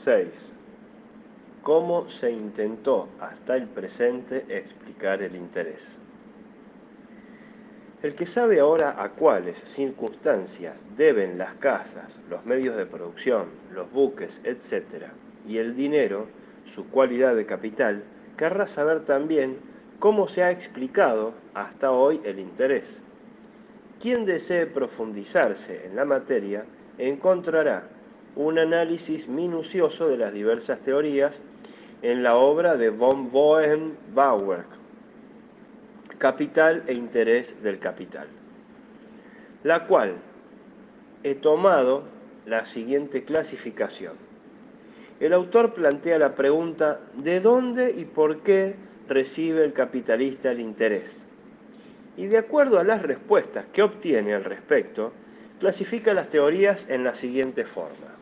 6. ¿Cómo se intentó hasta el presente explicar el interés? El que sabe ahora a cuáles circunstancias deben las casas, los medios de producción, los buques, etc., y el dinero, su cualidad de capital, querrá saber también cómo se ha explicado hasta hoy el interés. Quien desee profundizarse en la materia encontrará un análisis minucioso de las diversas teorías en la obra de von Boehm-Bauer, Capital e interés del capital, la cual he tomado la siguiente clasificación. El autor plantea la pregunta ¿de dónde y por qué recibe el capitalista el interés? Y de acuerdo a las respuestas que obtiene al respecto, clasifica las teorías en la siguiente forma.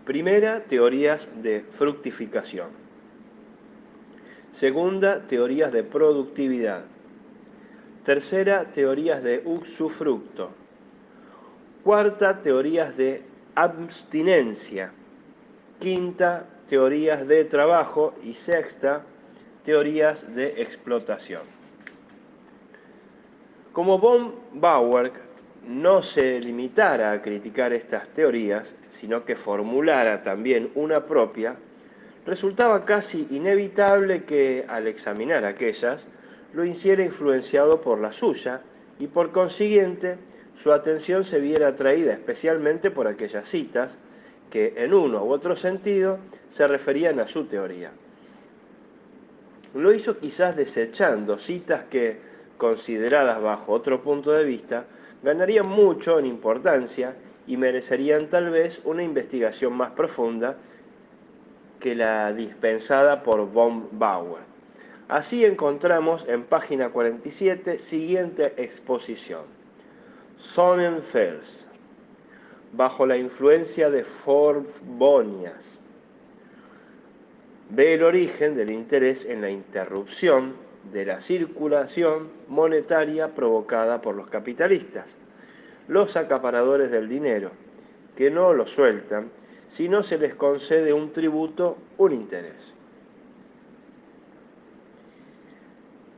Primera, teorías de fructificación. Segunda, teorías de productividad. Tercera, teorías de usufructo. Cuarta, teorías de abstinencia. Quinta, teorías de trabajo. Y sexta, teorías de explotación. Como von Bauer no se limitara a criticar estas teorías, sino que formulara también una propia, resultaba casi inevitable que, al examinar aquellas, lo hiciera influenciado por la suya y, por consiguiente, su atención se viera atraída especialmente por aquellas citas que, en uno u otro sentido, se referían a su teoría. Lo hizo quizás desechando citas que, consideradas bajo otro punto de vista, ganarían mucho en importancia y merecerían tal vez una investigación más profunda que la dispensada por von Bauer. Así encontramos en página 47 siguiente exposición. Sonnenfels, bajo la influencia de Forbonias, ve el origen del interés en la interrupción de la circulación monetaria provocada por los capitalistas, los acaparadores del dinero, que no lo sueltan si no se les concede un tributo, un interés.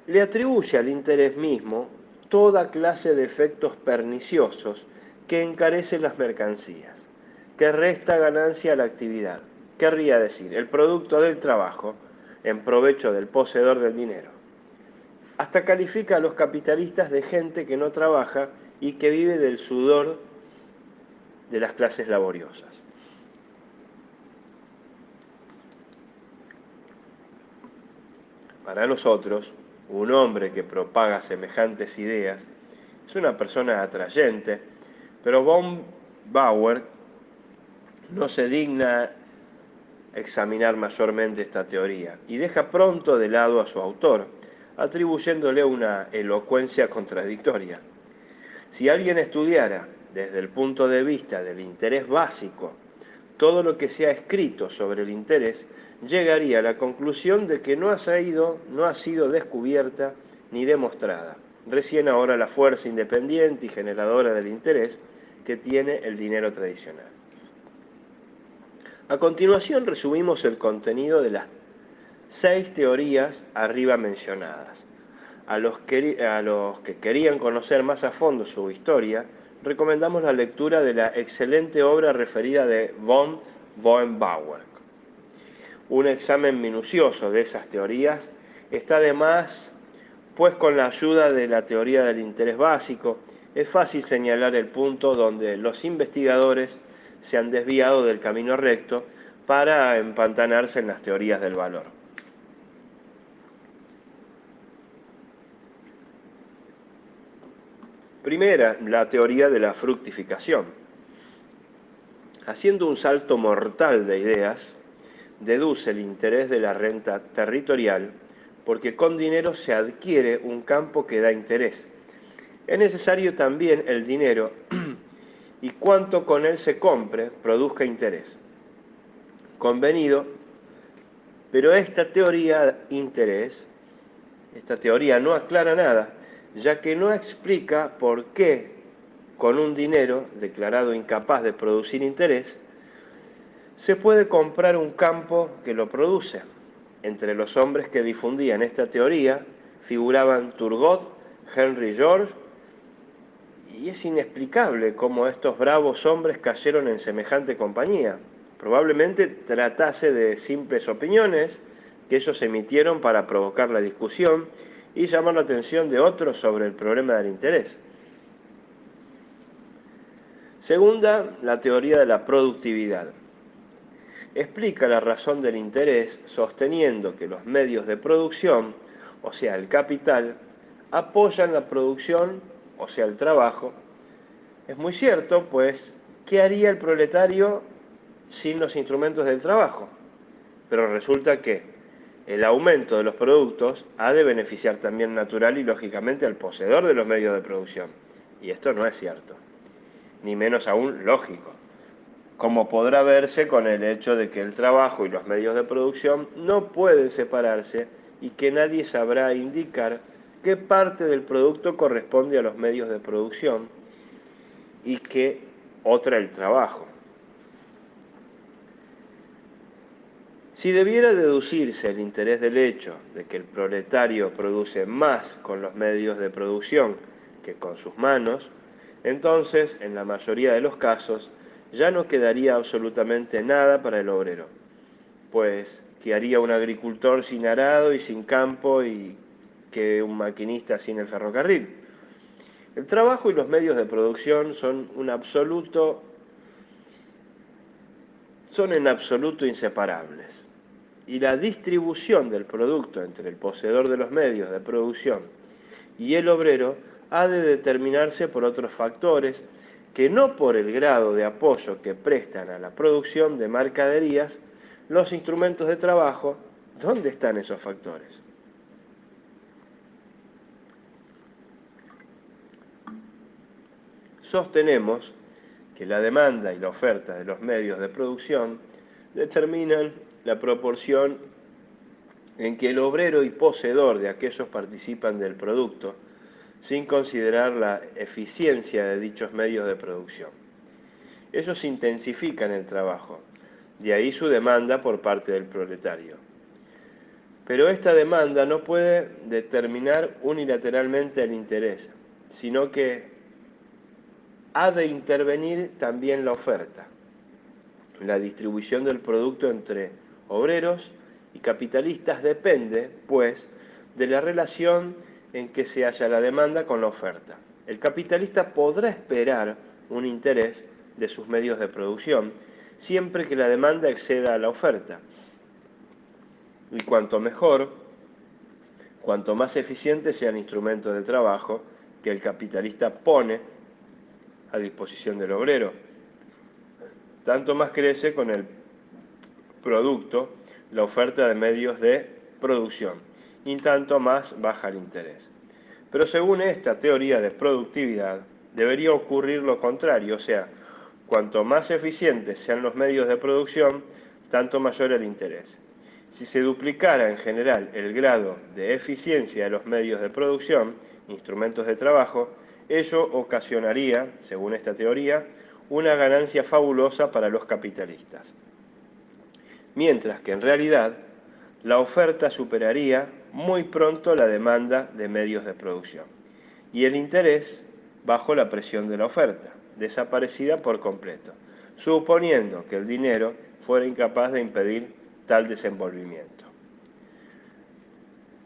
Le atribuye al interés mismo toda clase de efectos perniciosos que encarecen las mercancías, que resta ganancia a la actividad, querría decir, el producto del trabajo en provecho del poseedor del dinero. Hasta califica a los capitalistas de gente que no trabaja y que vive del sudor de las clases laboriosas. Para nosotros, un hombre que propaga semejantes ideas es una persona atrayente, pero von Bauer no se digna examinar mayormente esta teoría y deja pronto de lado a su autor, atribuyéndole una elocuencia contradictoria. Si alguien estudiara desde el punto de vista del interés básico todo lo que se ha escrito sobre el interés, llegaría a la conclusión de que no ha sido descubierta ni demostrada. Recién ahora la fuerza independiente y generadora del interés que tiene el dinero tradicional. A continuación resumimos el contenido de las 6 teorías arriba mencionadas. A los que querían conocer más a fondo su historia, recomendamos la lectura de la excelente obra referida de von Boehm-Bauer. Un examen minucioso de esas teorías está de más, pues con la ayuda de la teoría del interés básico es fácil señalar el punto donde los investigadores se han desviado del camino recto para empantanarse en las teorías del valor. Primera, la teoría de la fructificación. Haciendo un salto mortal de ideas, deduce el interés de la renta territorial porque con dinero se adquiere un campo que da interés. Es necesario también el dinero y cuanto con él se compre produzca interés. Convenido, pero esta teoría no aclara nada, ya que no explica por qué, con un dinero declarado incapaz de producir interés, se puede comprar un campo que lo produce. Entre los hombres que difundían esta teoría figuraban Turgot, Henry George, y es inexplicable cómo estos bravos hombres cayeron en semejante compañía. Probablemente tratase de simples opiniones que ellos emitieron para provocar la discusión y llamar la atención de otros sobre el problema del interés. Segunda, la teoría de la productividad. Explica la razón del interés sosteniendo que los medios de producción, o sea, el capital, apoyan la producción, o sea, el trabajo. Es muy cierto, pues, ¿qué haría el proletario sin los instrumentos del trabajo? Pero resulta que el aumento de los productos ha de beneficiar también natural y lógicamente al poseedor de los medios de producción. Y esto no es cierto, ni menos aún lógico, como podrá verse con el hecho de que el trabajo y los medios de producción no pueden separarse y que nadie sabrá indicar qué parte del producto corresponde a los medios de producción y qué otra el trabajo. Si debiera deducirse el interés del hecho de que el proletario produce más con los medios de producción que con sus manos, entonces, en la mayoría de los casos, ya no quedaría absolutamente nada para el obrero, pues ¿qué haría un agricultor sin arado y sin campo y que un maquinista sin el ferrocarril? El trabajo y los medios de producción son en absoluto inseparables. Y la distribución del producto entre el poseedor de los medios de producción y el obrero ha de determinarse por otros factores que no por el grado de apoyo que prestan a la producción de mercaderías los instrumentos de trabajo. ¿Dónde están esos factores? Sostenemos que la demanda y la oferta de los medios de producción determinan la proporción en que el obrero y poseedor de aquellos participan del producto, sin considerar la eficiencia de dichos medios de producción. Ellos intensifican el trabajo, de ahí su demanda por parte del proletario. Pero esta demanda no puede determinar unilateralmente el interés, sino que ha de intervenir también la oferta, la distribución del producto entre obreros y capitalistas depende, pues, de la relación en que se halla la demanda con la oferta. El capitalista podrá esperar un interés de sus medios de producción siempre que la demanda exceda a la oferta. Y cuanto mejor, cuanto más eficiente sea el instrumento de trabajo que el capitalista pone a disposición del obrero, tanto más crece con el producto la oferta de medios de producción, y tanto más baja el interés. Pero según esta teoría de productividad, debería ocurrir lo contrario, o sea, cuanto más eficientes sean los medios de producción, tanto mayor el interés. Si se duplicara en general el grado de eficiencia de los medios de producción, instrumentos de trabajo, ello ocasionaría, según esta teoría, una ganancia fabulosa para los capitalistas. Mientras que en realidad la oferta superaría muy pronto la demanda de medios de producción y el interés bajo la presión de la oferta, desaparecida por completo, suponiendo que el dinero fuera incapaz de impedir tal desenvolvimiento.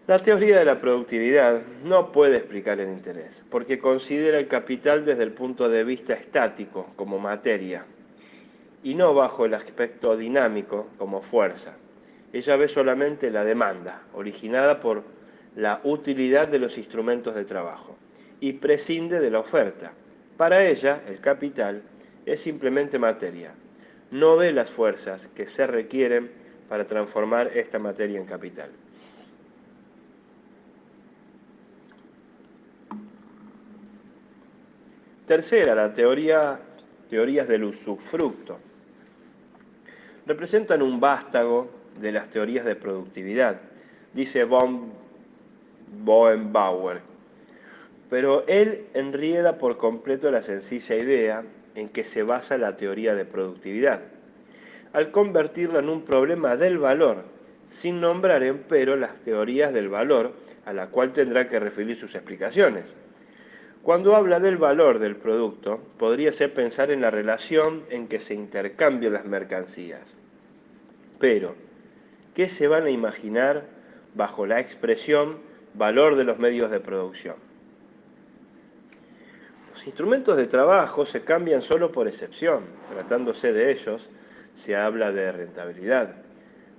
La teoría de la productividad no puede explicar el interés, porque considera el capital desde el punto de vista estático, como materia, y no bajo el aspecto dinámico, como fuerza. Ella ve solamente la demanda, originada por la utilidad de los instrumentos de trabajo, y prescinde de la oferta. Para ella, el capital es simplemente materia. No ve las fuerzas que se requieren para transformar esta materia en capital. Tercera, teorías del usufructo. Representan un vástago de las teorías de productividad, dice von Boembauer. Pero él enrieda por completo la sencilla idea en que se basa la teoría de productividad, al convertirla en un problema del valor, sin nombrar empero las teorías del valor a la cual tendrá que referir sus explicaciones. Cuando habla del valor del producto, podría ser pensar en la relación en que se intercambian las mercancías. Pero, ¿qué se van a imaginar bajo la expresión valor de los medios de producción? Los instrumentos de trabajo se cambian solo por excepción. Tratándose de ellos, se habla de rentabilidad,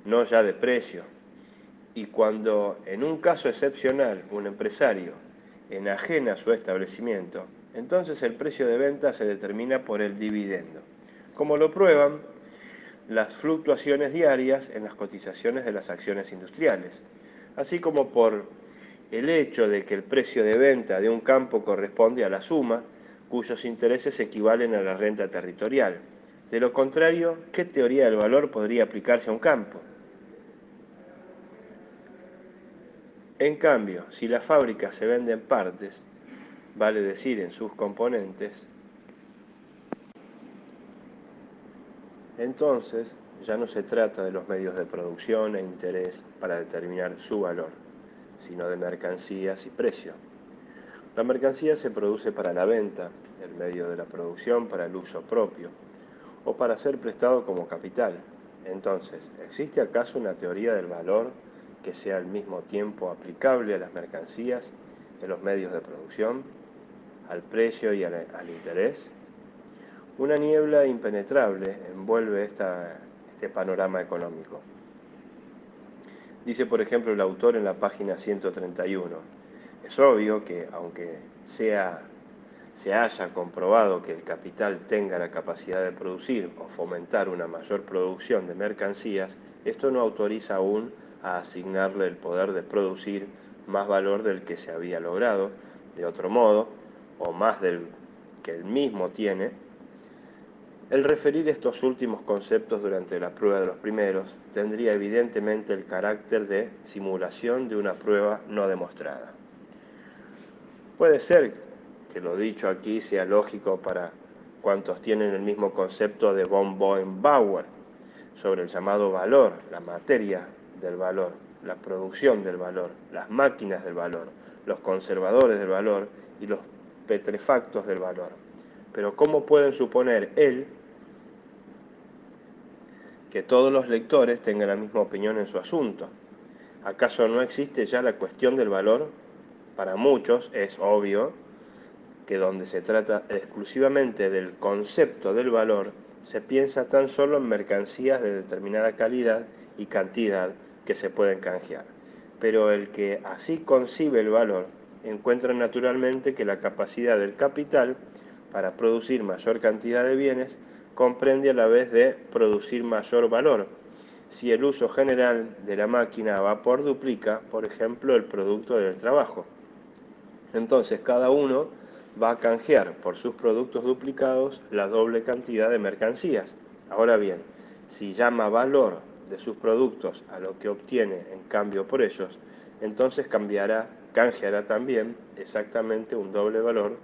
no ya de precio. Y cuando, en un caso excepcional, un empresario enajena su establecimiento, entonces el precio de venta se determina por el dividendo, como lo prueban las fluctuaciones diarias en las cotizaciones de las acciones industriales, así como por el hecho de que el precio de venta de un campo corresponde a la suma cuyos intereses equivalen a la renta territorial. De lo contrario, ¿qué teoría del valor podría aplicarse a un campo? En cambio, si la fábrica se vende en partes, vale decir en sus componentes, entonces ya no se trata de los medios de producción e interés para determinar su valor, sino de mercancías y precio. La mercancía se produce para la venta, el medio de la producción para el uso propio, o para ser prestado como capital. Entonces, ¿existe acaso una teoría del valor que sea al mismo tiempo aplicable a las mercancías, a los medios de producción, al precio y al interés? Una niebla impenetrable envuelve este panorama económico. Dice, por ejemplo, el autor en la página 131, es obvio que, aunque se haya comprobado que el capital tenga la capacidad de producir o fomentar una mayor producción de mercancías, esto no autoriza aún a asignarle el poder de producir más valor del que se había logrado, de otro modo, o más del que él mismo tiene. El referir estos últimos conceptos durante la prueba de los primeros tendría evidentemente el carácter de simulación de una prueba no demostrada. Puede ser que lo dicho aquí sea lógico para cuantos tienen el mismo concepto de von Bauer sobre el llamado valor, la materia del valor, la producción del valor, las máquinas del valor, los conservadores del valor y los petrefactos del valor. Pero ¿cómo pueden suponer él que todos los lectores tengan la misma opinión en su asunto? ¿Acaso no existe ya la cuestión del valor? Para muchos es obvio que donde se trata exclusivamente del concepto del valor, se piensa tan solo en mercancías de determinada calidad y cantidad que se pueden canjear. Pero el que así concibe el valor encuentra naturalmente que la capacidad del capital para producir mayor cantidad de bienes comprende a la vez de producir mayor valor, si el uso general de la máquina a vapor duplica, por ejemplo, el producto del trabajo. Entonces cada uno va a canjear por sus productos duplicados la doble cantidad de mercancías. Ahora bien, si llama valor de sus productos a lo que obtiene en cambio por ellos, entonces canjeará también exactamente un doble valor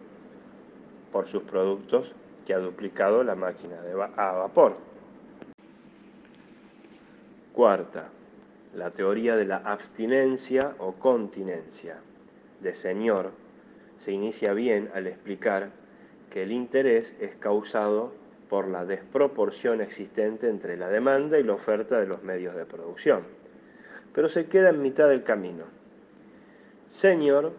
por sus productos que ha duplicado la máquina a vapor. Cuarta, la teoría de la abstinencia o continencia de Señor se inicia bien al explicar que el interés es causado por la desproporción existente entre la demanda y la oferta de los medios de producción, pero se queda en mitad del camino. Señor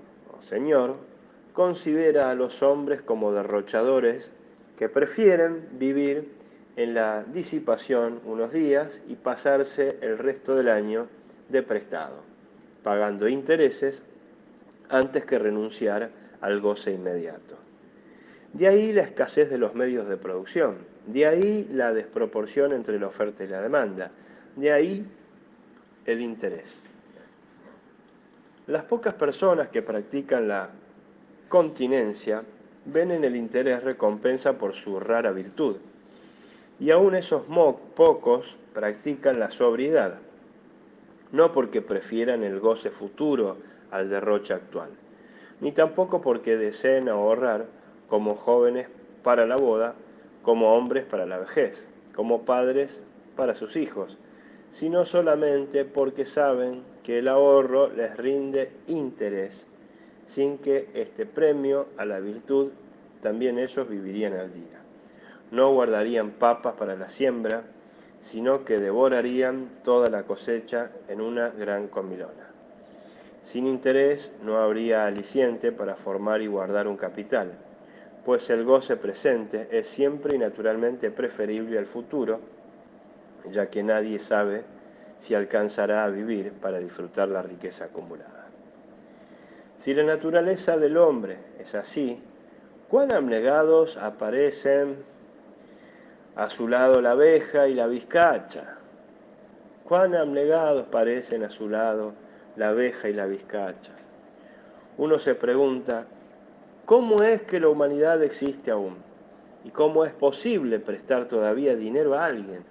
considera a los hombres como derrochadores que prefieren vivir en la disipación unos días y pasarse el resto del año de prestado, pagando intereses antes que renunciar al goce inmediato. De ahí la escasez de los medios de producción, de ahí la desproporción entre la oferta y la demanda, de ahí el interés. Las pocas personas que practican la continencia ven en el interés recompensa por su rara virtud, y aún esos pocos practican la sobriedad, no porque prefieran el goce futuro al derroche actual. ni tampoco porque deseen ahorrar como jóvenes para la boda, como hombres para la vejez, como padres para sus hijos, sino solamente porque saben que el ahorro les rinde interés, sin que este premio a la virtud también ellos vivirían al día. No guardarían papas para la siembra, sino que devorarían toda la cosecha en una gran comilona. Sin interés no habría aliciente para formar y guardar un capital, pues el goce presente es siempre y naturalmente preferible al futuro, ya que nadie sabe si alcanzará a vivir para disfrutar la riqueza acumulada. Si la naturaleza del hombre es así, cuán abnegados aparecen a su lado la abeja y la vizcacha. Cuán abnegados parecen a su lado la abeja y la vizcacha. Uno se pregunta, ¿cómo es que la humanidad existe aún? ¿Y cómo es posible prestar todavía dinero a alguien?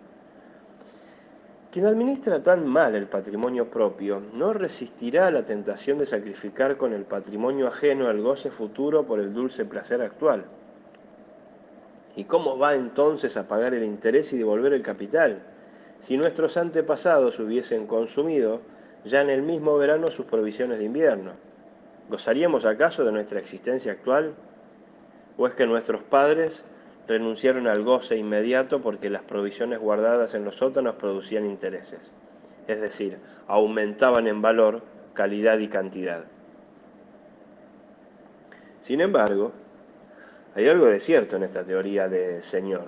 Quien administra tan mal el patrimonio propio no resistirá la tentación de sacrificar con el patrimonio ajeno el goce futuro por el dulce placer actual. ¿Y cómo va entonces a pagar el interés y devolver el capital? Si nuestros antepasados hubiesen consumido ya en el mismo verano sus provisiones de invierno, ¿gozaríamos acaso de nuestra existencia actual? ¿O es que nuestros padres renunciaron al goce inmediato porque las provisiones guardadas en los sótanos producían intereses? Es decir, aumentaban en valor, calidad y cantidad. Sin embargo, hay algo de cierto en esta teoría de Señor.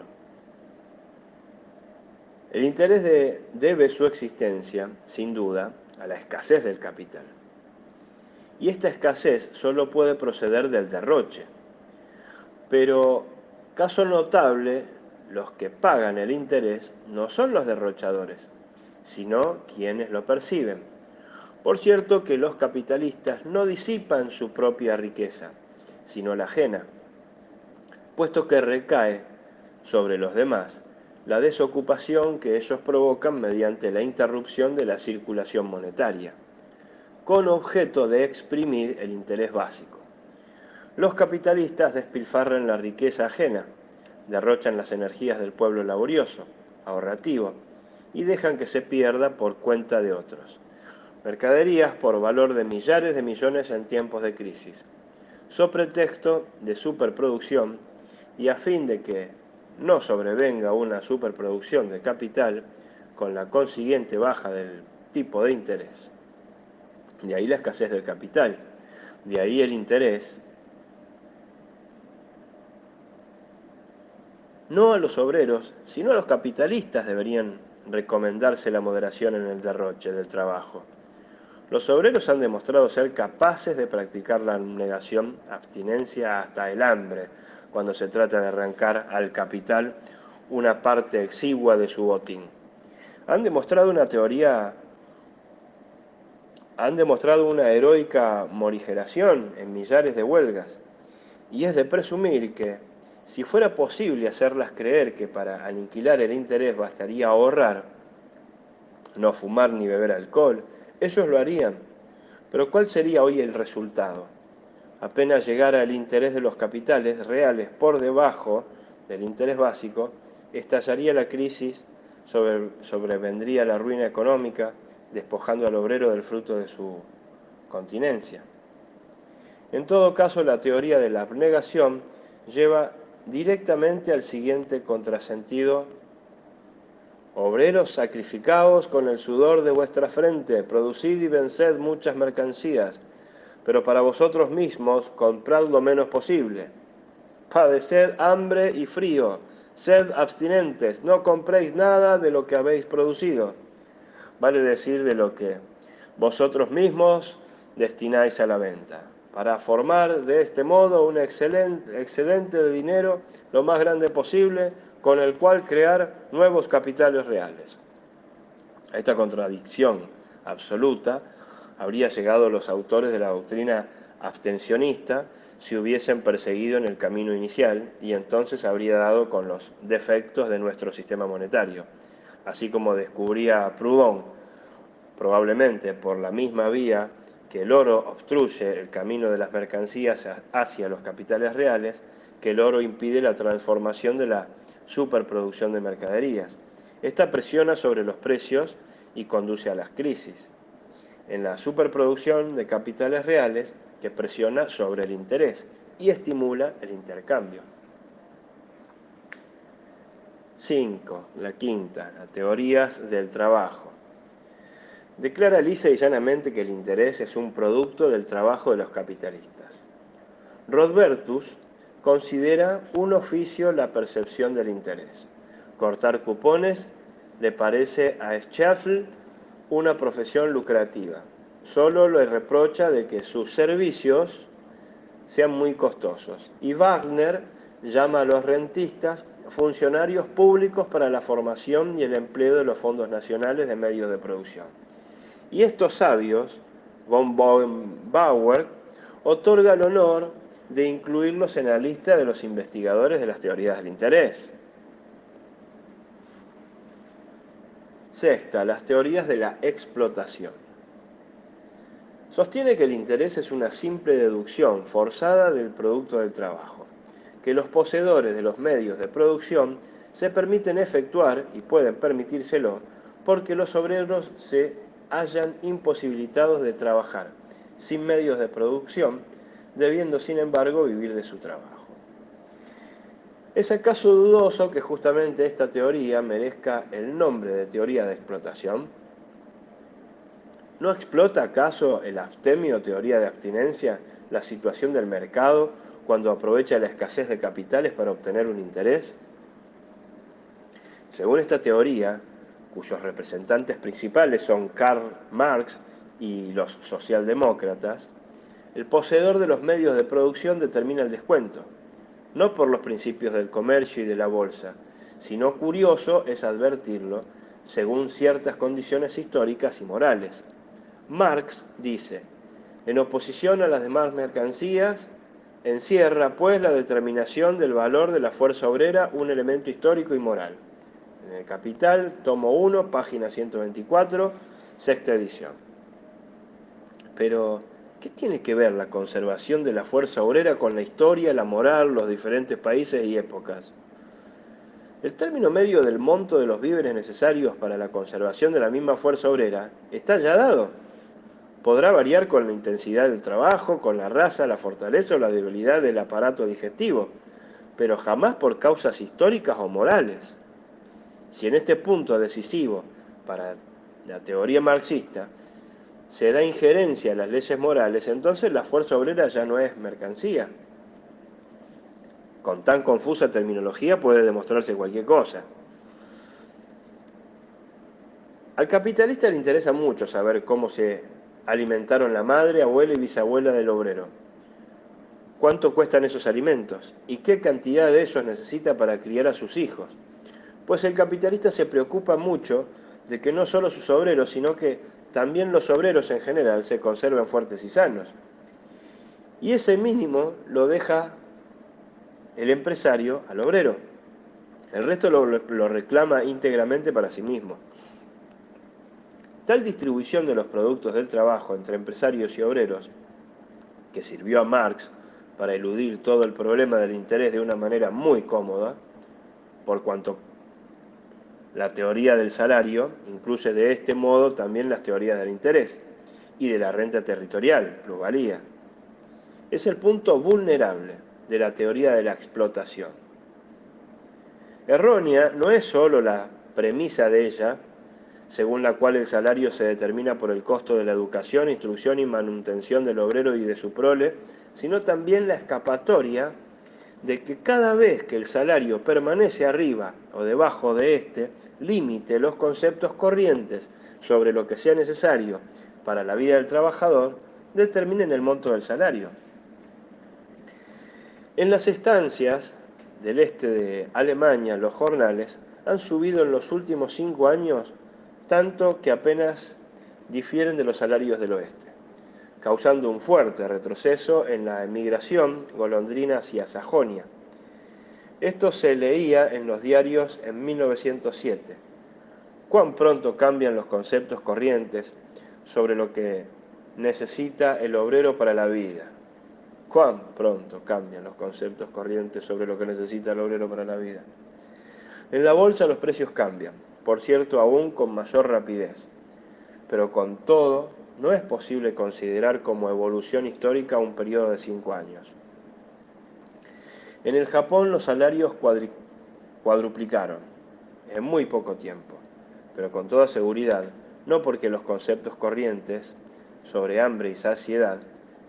El interés debe su existencia, sin duda, a la escasez del capital. Y esta escasez solo puede proceder del derroche. Pero, caso notable, los que pagan el interés no son los derrochadores, sino quienes lo perciben. Por cierto que los capitalistas no disipan su propia riqueza, sino la ajena, puesto que recae sobre los demás la desocupación que ellos provocan mediante la interrupción de la circulación monetaria, con objeto de exprimir el interés básico. Los capitalistas despilfarran la riqueza ajena, derrochan las energías del pueblo laborioso, ahorrativo, y dejan que se pierda por cuenta de otros. Mercaderías por valor de millares de millones en tiempos de crisis, so pretexto de superproducción y a fin de que no sobrevenga una superproducción de capital con la consiguiente baja del tipo de interés. De ahí la escasez del capital, de ahí el interés. No a los obreros, sino a los capitalistas deberían recomendarse la moderación en el derroche del trabajo. Los obreros han demostrado ser capaces de practicar la abnegación, abstinencia hasta el hambre, cuando se trata de arrancar al capital una parte exigua de su botín. Han demostrado una heroica morigeración en millares de huelgas, y es de presumir que, si fuera posible hacerlas creer que para aniquilar el interés bastaría ahorrar, no fumar ni beber alcohol, ellos lo harían. Pero ¿cuál sería hoy el resultado? Apenas llegara el interés de los capitales reales por debajo del interés básico, estallaría la crisis, sobrevendría la ruina económica, despojando al obrero del fruto de su continencia. En todo caso, la teoría de la abnegación lleva directamente al siguiente contrasentido: obreros, sacrificaos con el sudor de vuestra frente, producid y venced muchas mercancías, pero para vosotros mismos comprad lo menos posible. Padeced hambre y frío, sed abstinentes, no compréis nada de lo que habéis producido, vale decir, de lo que vosotros mismos destináis a la venta, para formar de este modo un excedente de dinero lo más grande posible, con el cual crear nuevos capitales reales. A esta contradicción absoluta habría llegado los autores de la doctrina abstencionista si hubiesen perseguido en el camino inicial, y entonces habría dado con los defectos de nuestro sistema monetario, así como descubría Proudhon, probablemente por la misma vía que el oro obstruye el camino de las mercancías hacia los capitales reales, que el oro impide la transformación de la superproducción de mercaderías. Esta presiona sobre los precios y conduce a las crisis. En la superproducción de capitales reales, que presiona sobre el interés y estimula el intercambio. 5. La quinta, las teorías del trabajo. Declara lisa y llanamente que el interés es un producto del trabajo de los capitalistas. Rodbertus considera un oficio la percepción del interés. Cortar cupones le parece a Schaeffel una profesión lucrativa. Solo le reprocha de que sus servicios sean muy costosos. Y Wagner llama a los rentistas funcionarios públicos para la formación y el empleo de los fondos nacionales de medios de producción. Y estos sabios, von Bauer, otorga el honor de incluirlos en la lista de los investigadores de las teorías del interés. Sexta, las teorías de la explotación. Sostiene que el interés es una simple deducción forzada del producto del trabajo, que los poseedores de los medios de producción se permiten efectuar y pueden permitírselo porque los obreros se hallan imposibilitados de trabajar sin medios de producción, debiendo sin embargo vivir de su trabajo. ¿Es acaso dudoso que justamente esta teoría merezca el nombre de teoría de explotación? ¿No explota acaso el abstemio, teoría de abstinencia, la situación del mercado cuando aprovecha la escasez de capitales para obtener un interés? Según esta teoría, cuyos representantes principales son Karl Marx y los socialdemócratas, el poseedor de los medios de producción determina el descuento, no por los principios del comercio y de la bolsa, sino curioso es advertirlo según ciertas condiciones históricas y morales. Marx dice, en oposición a las demás mercancías, encierra pues la determinación del valor de la fuerza obrera un elemento histórico y moral. En el Capital, tomo 1, página 124, sexta edición. Pero, ¿qué tiene que ver la conservación de la fuerza obrera con la historia, la moral, los diferentes países y épocas? El término medio del monto de los víveres necesarios para la conservación de la misma fuerza obrera está ya dado. Podrá variar con la intensidad del trabajo, con la raza, la fortaleza o la debilidad del aparato digestivo, pero jamás por causas históricas o morales. Si en este punto decisivo para la teoría marxista se da injerencia a las leyes morales, entonces la fuerza obrera ya no es mercancía. Con tan confusa terminología puede demostrarse cualquier cosa. Al capitalista le interesa mucho saber cómo se alimentaron la madre, abuela y bisabuela del obrero. ¿Cuánto cuestan esos alimentos? ¿Y qué cantidad de ellos necesita para criar a sus hijos? Pues el capitalista se preocupa mucho de que no solo sus obreros, sino que también los obreros en general se conserven fuertes y sanos. Y ese mínimo lo deja el empresario al obrero. El resto lo reclama íntegramente para sí mismo. Tal distribución de los productos del trabajo entre empresarios y obreros, que sirvió a Marx para eludir todo el problema del interés de una manera muy cómoda, por cuanto la teoría del salario incluye de este modo también las teorías del interés y de la renta territorial, plusvalía. Es el punto vulnerable de la teoría de la explotación. Errónea no es sólo la premisa de ella, según la cual el salario se determina por el costo de la educación, instrucción y manutención del obrero y de su prole, sino también la escapatoria de que cada vez que el salario permanece arriba o debajo de este, limite los conceptos corrientes sobre lo que sea necesario para la vida del trabajador, determinen el monto del salario. En las estancias del este de Alemania, los jornales han subido en los últimos 5 años tanto que apenas difieren de los salarios del oeste, causando un fuerte retroceso en la emigración golondrina hacia Sajonia. Esto se leía en los diarios en 1907. Cuán pronto cambian los conceptos corrientes sobre lo que necesita el obrero para la vida. ¿Cuán pronto cambian los conceptos corrientes sobre lo que necesita el obrero para la vida? En la bolsa los precios cambian, por cierto, aún con mayor rapidez, pero con todo no es posible considerar como evolución histórica un periodo de 5 años. En el Japón los salarios cuadruplicaron en muy poco tiempo, pero con toda seguridad, no porque los conceptos corrientes sobre hambre y saciedad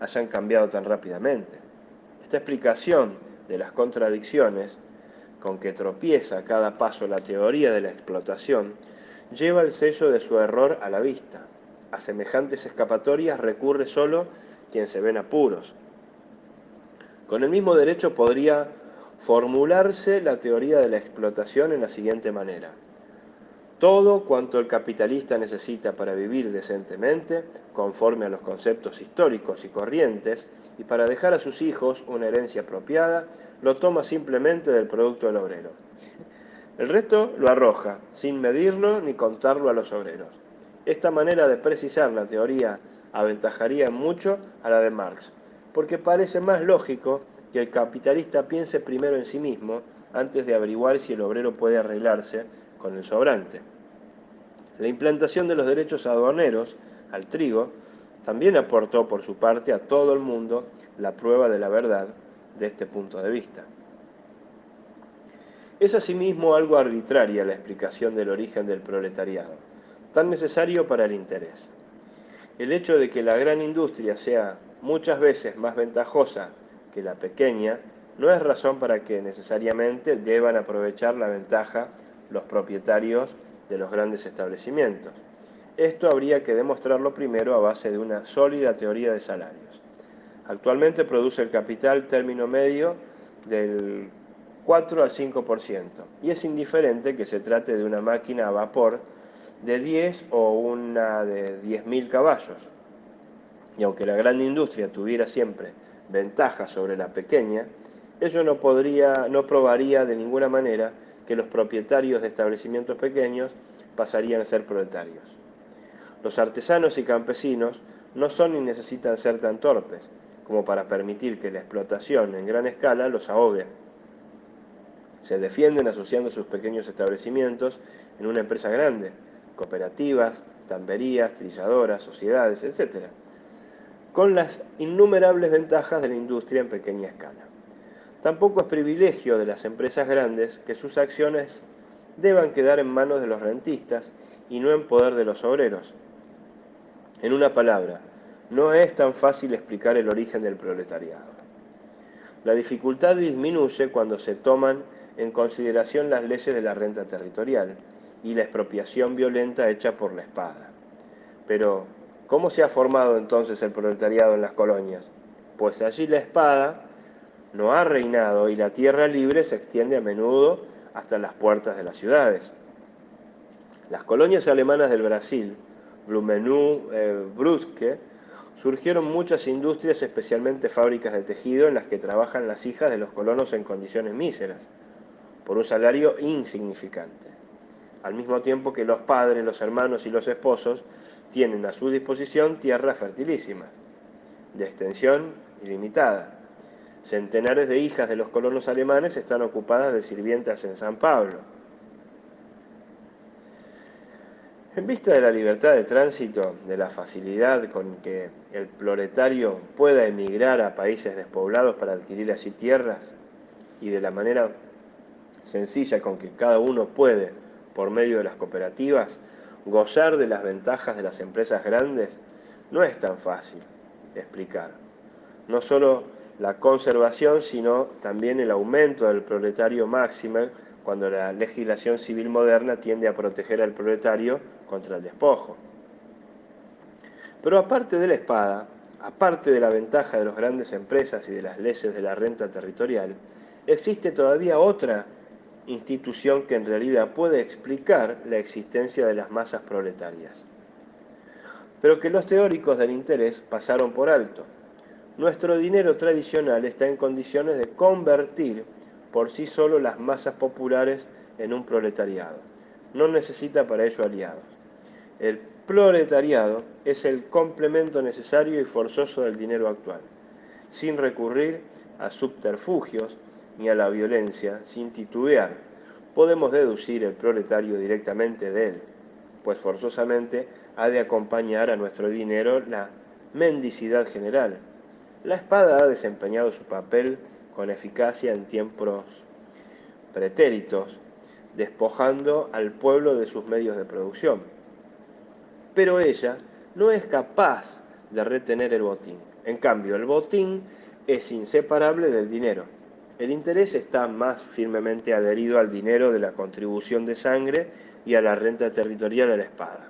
hayan cambiado tan rápidamente. Esta explicación de las contradicciones con que tropieza a cada paso la teoría de la explotación lleva el sello de su error a la vista. A semejantes escapatorias recurre solo quien se ve en apuros. Con el mismo derecho podría formularse la teoría de la explotación en la siguiente manera: todo cuanto el capitalista necesita para vivir decentemente, conforme a los conceptos históricos y corrientes, y para dejar a sus hijos una herencia apropiada, lo toma simplemente del producto del obrero. El resto lo arroja, sin medirlo ni contarlo a los obreros. Esta manera de precisar la teoría aventajaría mucho a la de Marx, porque parece más lógico que el capitalista piense primero en sí mismo antes de averiguar si el obrero puede arreglarse con el sobrante. La implantación de los derechos aduaneros al trigo también aportó por su parte a todo el mundo la prueba de la verdad de este punto de vista. Es asimismo algo arbitraria la explicación del origen del proletariado, tan necesario para el interés. El hecho de que la gran industria sea muchas veces más ventajosa que la pequeña no es razón para que necesariamente deban aprovechar la ventaja los propietarios de los grandes establecimientos. Esto habría que demostrarlo primero a base de una sólida teoría de salarios. Actualmente produce el capital término medio del 4 al 5%, y es indiferente que se trate de una máquina a vapor de 10 o una de 10.000 caballos. Y aunque la gran industria tuviera siempre ventaja sobre la pequeña, ello no probaría de ninguna manera que los propietarios de establecimientos pequeños pasarían a ser proletarios. Los artesanos y campesinos no son ni necesitan ser tan torpes como para permitir que la explotación en gran escala los ahogue. Se defienden asociando sus pequeños establecimientos en una empresa grande, cooperativas, tamberías, trilladoras, sociedades, etc., con las innumerables ventajas de la industria en pequeña escala. Tampoco es privilegio de las empresas grandes que sus acciones deban quedar en manos de los rentistas y no en poder de los obreros. En una palabra, no es tan fácil explicar el origen del proletariado. La dificultad disminuye cuando se toman en consideración las leyes de la renta territorial y la expropiación violenta hecha por la espada. Pero, ¿cómo se ha formado entonces el proletariado en las colonias? Pues allí la espada no ha reinado y la tierra libre se extiende a menudo hasta las puertas de las ciudades. Las colonias alemanas del Brasil, Blumenau, Brusque, surgieron muchas industrias, especialmente fábricas de tejido, en las que trabajan las hijas de los colonos en condiciones míseras, por un salario insignificante, al mismo tiempo que los padres, los hermanos y los esposos tienen a su disposición tierras fertilísimas, de extensión ilimitada. Centenares de hijas de los colonos alemanes están ocupadas de sirvientas en San Pablo. En vista de la libertad de tránsito, de la facilidad con que el proletario pueda emigrar a países despoblados para adquirir así tierras, y de la manera sencilla con que cada uno puede, por medio de las cooperativas, gozar de las ventajas de las empresas grandes, no es tan fácil explicar. No solo la conservación, sino también el aumento del proletario máximo, cuando la legislación civil moderna tiende a proteger al proletario contra el despojo. Pero aparte de la espada, aparte de la ventaja de las grandes empresas y de las leyes de la renta territorial, existe todavía otra institución que en realidad puede explicar la existencia de las masas proletarias, pero que los teóricos del interés pasaron por alto. Nuestro dinero tradicional está en condiciones de convertir por sí solo las masas populares en un proletariado. No necesita para ello aliados. El proletariado es el complemento necesario y forzoso del dinero actual, sin recurrir a subterfugios ni a la violencia, sin titubear. Podemos deducir el proletario directamente de él, pues forzosamente ha de acompañar a nuestro dinero la mendicidad general. La espada ha desempeñado su papel con eficacia en tiempos pretéritos, despojando al pueblo de sus medios de producción. Pero ella no es capaz de retener el botín. En cambio, el botín es inseparable del dinero. El interés está más firmemente adherido al dinero de la contribución de sangre y a la renta territorial de la espada.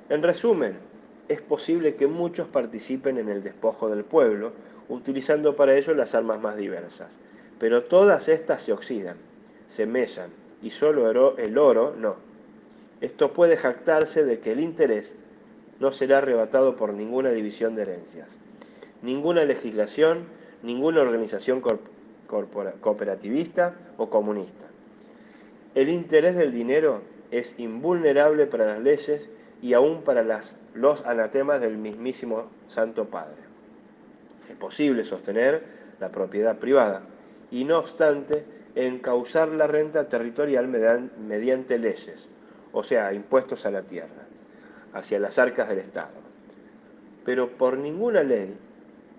En resumen, es posible que muchos participen en el despojo del pueblo, utilizando para ello las armas más diversas, pero todas estas se oxidan, se mellan, y solo el oro no. Esto puede jactarse de que el interés no será arrebatado por ninguna división de herencias, ninguna legislación, ninguna organización cooperativista o comunista. El interés del dinero es invulnerable para las leyes y aún para los anatemas del mismísimo Santo Padre. Es posible sostener la propiedad privada y, no obstante, encauzar la renta territorial mediante leyes, o sea, impuestos a la tierra, hacia las arcas del Estado. Pero por ninguna ley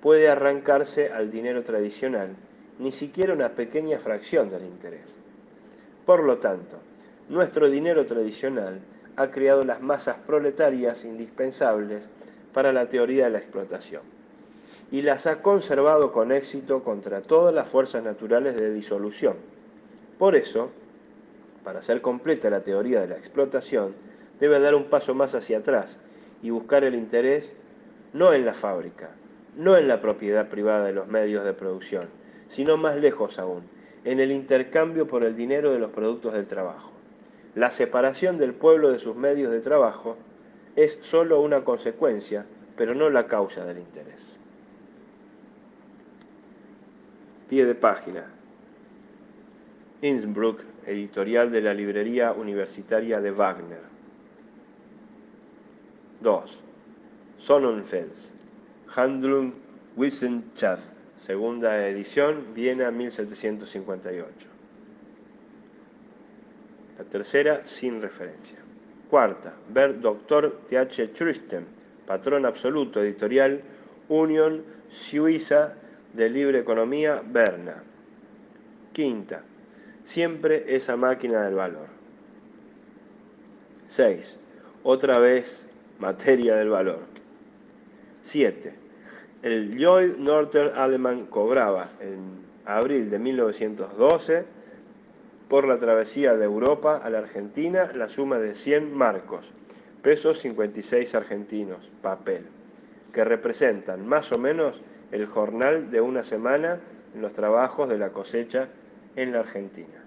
puede arrancarse al dinero tradicional ni siquiera una pequeña fracción del interés. Por lo tanto, nuestro dinero tradicional ha creado las masas proletarias indispensables para la teoría de la explotación y las ha conservado con éxito contra todas las fuerzas naturales de disolución. Por eso, para hacer completa la teoría de la explotación, debe dar un paso más hacia atrás y buscar el interés no en la fábrica, no en la propiedad privada de los medios de producción, sino más lejos aún, en el intercambio por el dinero de los productos del trabajo. La separación del pueblo de sus medios de trabajo es sólo una consecuencia, pero no la causa del interés. Pie de página. Innsbruck, editorial de la Librería Universitaria de Wagner. 2. Sonnenfels, Handlung Wissenschaft, segunda edición, Viena 1758. La tercera, sin referencia. Cuarta, ver Dr. T.H. Trüsten, patrón absoluto, editorial Union Suiza de Libre Economía, Berna. Quinta, siempre esa máquina del valor. 6. Otra vez, materia del valor. 7. El Lloyd Northern alemán cobraba en abril de 1912 por la travesía de Europa a la Argentina la suma de 100 marcos, pesos 56 argentinos, papel, que representan más o menos el jornal de una semana en los trabajos de la cosecha en la Argentina.